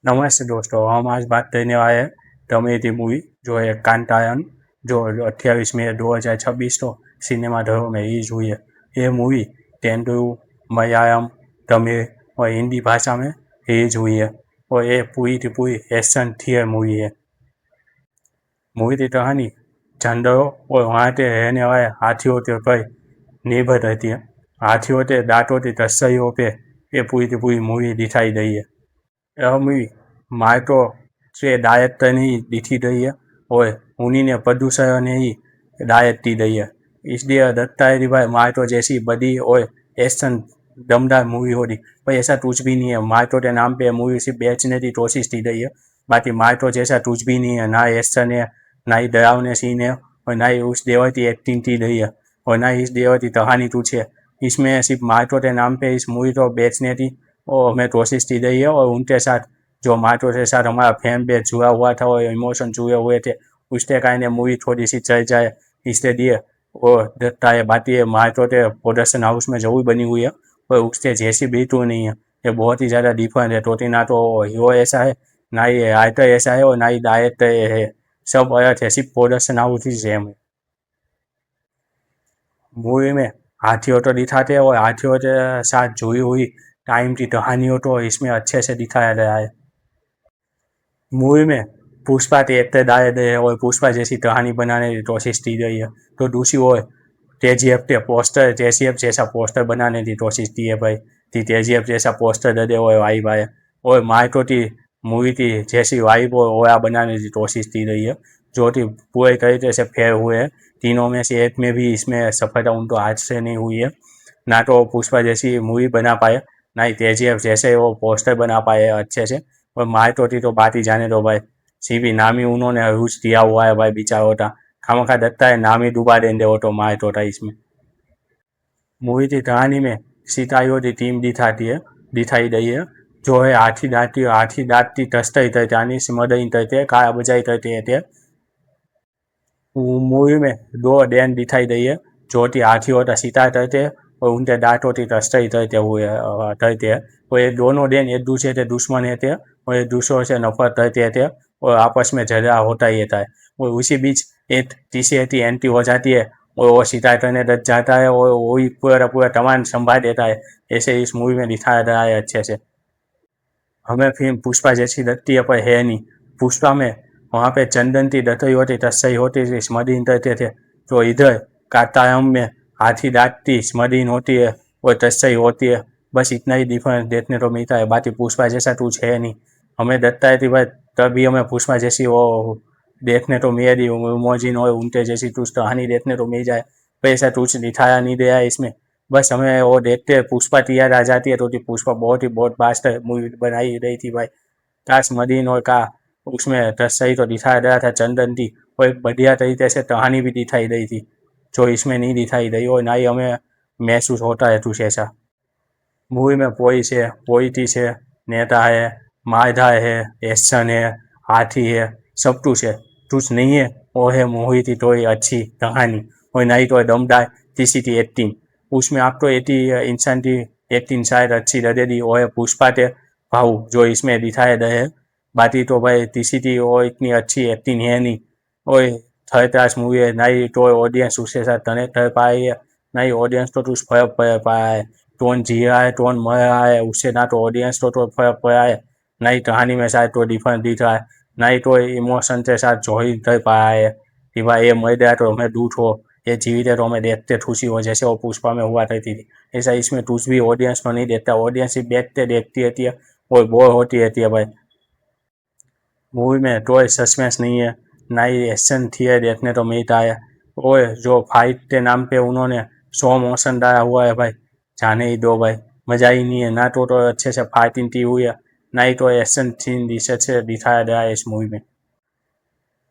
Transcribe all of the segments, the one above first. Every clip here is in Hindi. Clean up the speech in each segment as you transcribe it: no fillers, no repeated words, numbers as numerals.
नमस्ते दोस्तों, हम आज बात करने वाले हैं दमयंती मूवी जो है कांतायन, जो 28 मई 2026 को सिनेमाघरों में रिलीज हुई है। ये मूवी तेलुगु, मलयालम, तमिल और हिंदी भाषा में रिलीज हुई है और ये पूरी की पूरी एक्शन थ्रिलर मूवी है। मूवी की कहानी जानवरों और वहाँ के रहने वाले हाथियों के पर निर्भर रहती है। हाथियों के दांतों की तस्करियों पे ये पूरी की पूरी मूवी दिखाई गई है। यह मूवी मार्को से डायरेक्टर ने ही लिखी गई है और उन्हीं ने प्रोड्यूसर ने ही डायरेक्ट की गई है। इसलिए लगता है कि भाई मार्को जैसी बड़ी और एक्शन दमदार मूवी होगी, पर ऐसा कुछ भी नहीं है। मार्को के नाम पे मूवी सिर्फ बेचने की कोशिश की गई है, बाकी मार्को जैसा कुछ भी नहीं है। ना एक्शन है, ना ही डरावने सीन है और ना ही उस देवर की एक्टिंग की गई है और ना ही इस देवर की कहानी कुछ है। इसमें सिर्फ मार्को के नाम पे इस मूवी को बेचने की और हमें कोशिश की गई है और उनके साथ जो मार्को के साथ हमारा फैन बेस जुड़ा हुआ था और इमोशन जुड़े हुए थे, उसके कारण मूवी थोड़ी सी चल जाए इसलिए वो देखता है। बाकी ये मार्को के प्रोडक्शन हाउस में जरूर बनी हुई है पर उसके जैसी बिल्कुल नहीं है। ये बहुत ही ज़्यादा डिफरेंट है। तो ना तो हीरो ऐसा है, ना ही राइटर ऐसा है और ना ही डायरेक्टर है। सब अलग है, सिर्फ प्रोडक्शन हाउस ही सेम है। मूवी में हाथियों तो दिखाते हैं और हाथियों के साथ जुड़ी हुई टाइम की कहानियों तो इसमें अच्छे से दिखाया गया है। मूवी में पुष्पा के एक्टर डाले गए और पुष्पा जैसी कहानी बनाने की कोशिश की गई है। तो दूसरी ओर केजीएफ के पोस्टर केजीएफ जैसा पोस्टर बनाने की कोशिश की है भाई, कि केजीएफ जैसा पोस्टर दे दे और वाइब आए और मार्को की मूवी की जैसी वाइब और ओरा बनाने की कोशिश की गई है, जो कि पूरे तरीके से फेल हुए हैं। तीनों में से एक में भी इसमें सफलता उनको हाथ से नहीं हुई है। ना तो पुष्पा जैसी मूवी बना पाए, ना ही केजीएफ जैसे वो पोस्टर बना पाए अच्छे से। और मार्को की तो बात ही जाने दो भाई, सीवी नाम ही उन्होंने रूज दिया हुआ है भाई बेचारों का। खामखा लगता है नाम ही डुबा देंगे वो तो मार्को था इसमें। मूवी की कहानी में सिपाहियों की टीम दिखाई गई है, जो है हाथी दांत की तस्करी करते यानी स्मगलिंग करते काला बाजारी करते रहते हैं। मूवी में दो डैन दिखाई गई है जो कि हाथियों का शिकार करते हैं और उनके दांतों की तस्करी करते हैं। और ये दोनों डैन एक दूसरे के दुश्मन रहते हैं और एक दूसरों से नफरत करते रहते हैं और आपस में झगड़ा होता ही रहता है। और उसी बीच एक तीसरी एंट्री हो जाती है और वो शिकार करने लग जाता है और वही पूरा पूरा कमान संभाल देता है। ऐसे इस मूवी में दिखाया गया है अच्छे से। हमें फिल्म पुष्पा जैसी लगती है पर है नहीं। पुष्पा में वहाँ पे चंदन की दतई होती तस्सई होती थी, स्मगलिंग करते थे। तो इधर कातायम में हाथी दांत की स्मगलिंग होती है और तस्सई होती है। बस इतना ही डिफरेंस देखने को मिलता है, बाकी पुष्पा जैसा कुछ है नहीं। हमें लगता है कि भाई तभी हमें पुष्पा जैसी वो देखने को मिलेगी, इमोजिन और उनके जैसी कुछ कहानी देखने को मिल जाए, पर ऐसा कुछ दिखाया नहीं गया है इसमें। बस हमें वो देखते पुष्पा की याद आ जाती है, तो पुष्पा बहुत बास्ट मूवी बनाई गई थी भाई। काश मदीन और का उसमें सही तो दिखाया गया था चंदन की, और एक बढ़िया तरीके से कहानी भी दिखाई गई थी जो इसमें नहीं दिखाई गई और ना ही हमें महसूस होता है कुछ ऐसा। मूवी में पुलिस है, पॉलिटिक्स है, नेता है, मारधार है, एक्शन है, हाथी है, सब कुछ है। कुछ नहीं है वो है मूवी की थोड़ी अच्छी कहानी और नहीं तो दमदार किसी की एक्टिंग। उसमें आपको एटी इंसान की एक्टिंग शायद अच्छी लगेगी, वो है पुष्पा के भाव जो इसमें दिखाए गए हैं। बाकी तो भाई किसी की वो इतनी अच्छी एक्टिंग है नहीं और थर्ड क्लास मूवी है, ना ही तो ऑडियंस उसके साथ कनेक्ट कर पाई है, ना ही ऑडियंस तो कुछ फर्क पड़ पाया है। कौन जी रहा है कौन मर रहा है उससे ना तो ऑडियंस तो फर्क पड़ा है, ना ही कहानी में शायद तो डिफरेंस दिख रहा है, ना ही तो इमोशन के साथ जॉइन कर पाया है कि भाई ये मर गया तो हमें दुख हो, ये जीवित है तो हमें देखते खुशी हो, जैसे वो पुष्पा में हुआ करती थी। ऐसा इसमें कुछ भी ऑडियंस तो नहीं देखता, ऑडियंस सिर्फ देखते देखती रहती है और बोर होती रहती है भाई। मूवी में कोई सस्पेंस नहीं है, ना ही एक्शन थियर देखने को मिलता है और जो फाइट के नाम पे उन्होंने स्लो मोशन डाला हुआ है भाई, जाने ही दो भाई। मज़ा ही नहीं है, ना तो अच्छे से फाइटिंग की हुई है, ना ही तो एक्शन सीन अच्छे से दिखाया गया है इस मूवी में।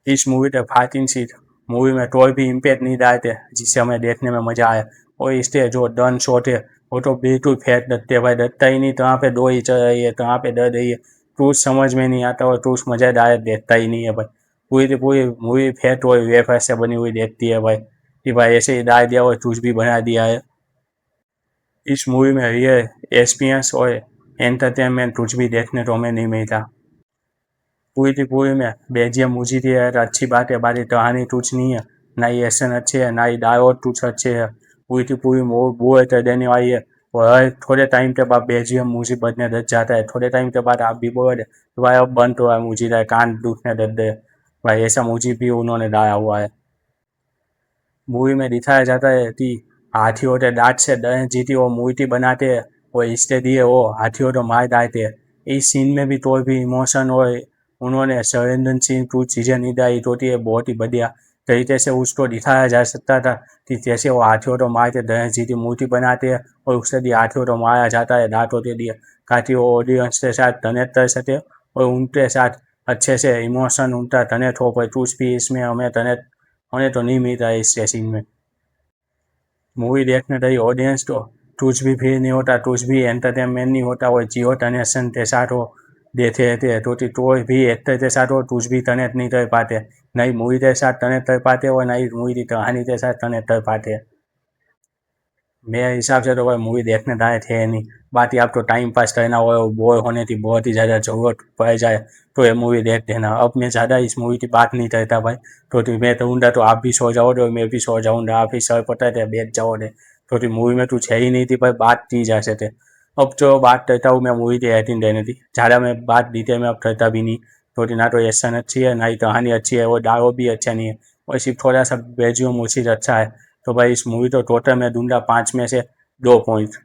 इस मूवी के फाइटिंग सीन मूवी में कोई भी इम्पैक्ट नहीं डालते जिससे हमें देखने में मज़ा आए। और इसके जो डन शॉट है वो तो बिल्कुल फेंक देते हैं भाई, डरता ही नहीं, कहाँ पे दो ही चल रही है कहाँ पे डर रही है कुछ समझ में नहीं आता और कुछ मज़ा डायरेक्ट देखता ही नहीं है भाई। पूरी की पूरी मूवी फेंक हुई वेफर से बनी हुई देखती है भाई, कि भाई ऐसे ही डाल दिया और कुछ भी बना दिया है। इस मूवी में रियल एक्सपीरियंस और एंटरटेनमेंट कुछ भी देखने को हमें नहीं मिलता। पूरी की पूरी में बेजियम मुझी थी है तो अच्छी बात है, बाकी कहानी कुछ नहीं है, ना ही एक्शन अच्छे है, ना ही डायलॉग कुछ अच्छे है, पूरी की पूरी वो है तो देने वाली है। और थोड़े टाइम के बाद बेजियम मुझी बजने लग जाता है, थोड़े टाइम के बाद आप भी बोले तो भाई अब बंद तो है मुझी है, कान दुखने लग गए भाई, ऐसा मुझी भी उन्होंने डाला हुआ है। मूवी में दिखाया जाता है कि हाथियों के दांत से दहेज जीती वो मूर्ति बनाते हैं, और इसके लिए वो हाथियों को मार डालते हैं। इस सीन में भी कोई भी इमोशन और उन्होंने संवेदनशील कुछ चीज़ें निभाई तो ये बहुत ही बढ़िया तरीके से उसको दिखाया जा सकता था कि जैसे वो हाथियों को मार के दहेज जीती मूर्ति बनाते हैं और उससे भी हाथियों को मारा जाता है दांतों के लिए, ताकि वो ऑडियंस के साथ कनेक्ट कर सके और उनके साथ अच्छे से इमोशन उनका कनेक्ट हो पाए। कुछ भी इसमें हमें कनेक्ट होने तो नहीं मिलता है इस सीन में। मूवी देखने गई ऑडियंस को कुछ भी फील नहीं होता, कुछ भी एंटरटेनमेंट नहीं होता, और जियो कनेक्शन के साथ वो देते रहते हैं, तो कोई भी एक्टर के साथ वो कुछ भी कनेक्ट नहीं कर पाते, नहीं मूवी के साथ कनेक्ट कर पाते और नहीं मूवी की कहानी के साथ कनेक्ट कर पाते। मेरे हिसाब से तो भाई मूवी देखने लायक है नहीं, बाकी आपको टाइम पास करना हो, बोर होने की बहुत ही ज़्यादा ज़रूरत पड़ जाए तो ये मूवी देख देना। अब मैं ज़्यादा इस मूवी की बात नहीं करता भाई, तो मैं कहूँगा तो आप भी सो जाओगे और मैं भी सो जाऊँगा, आप ही सर पता थे बैठ जाओगे, तो मूवी में कुछ है ही नहीं थी भाई, बात की जा सके। अब जो बात करता हूँ मैं मूवी की रेटिंग देने की, ज़्यादा मैं बात डिटेल में अब करता भी नहीं, तो ना तो एक्शन अच्छी है, ना ही कहानी अच्छी है, और डायलॉग भी अच्छा नहीं है, और सिर्फ थोड़ा सा बेजियम उसी अच्छा है। तो भाई इस मूवी तो टोटल मैं दूंगा 5 में से 2 पॉइंट।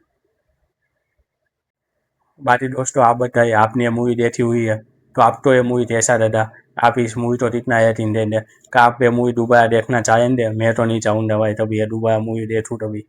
बाकी दोस्तों आप बताइए, आपने ये मूवी देखी हुई है तो आपको ये मूवी कैसा लगा, आप इस मूवी को कितना रेटिंग देंगे, क्या आप ये मूवी दोबारा देखना चाहेंगे? मैं तो नहीं चाहूँगा भाई, तभी ये दोबारा मूवी देखूँ तभी।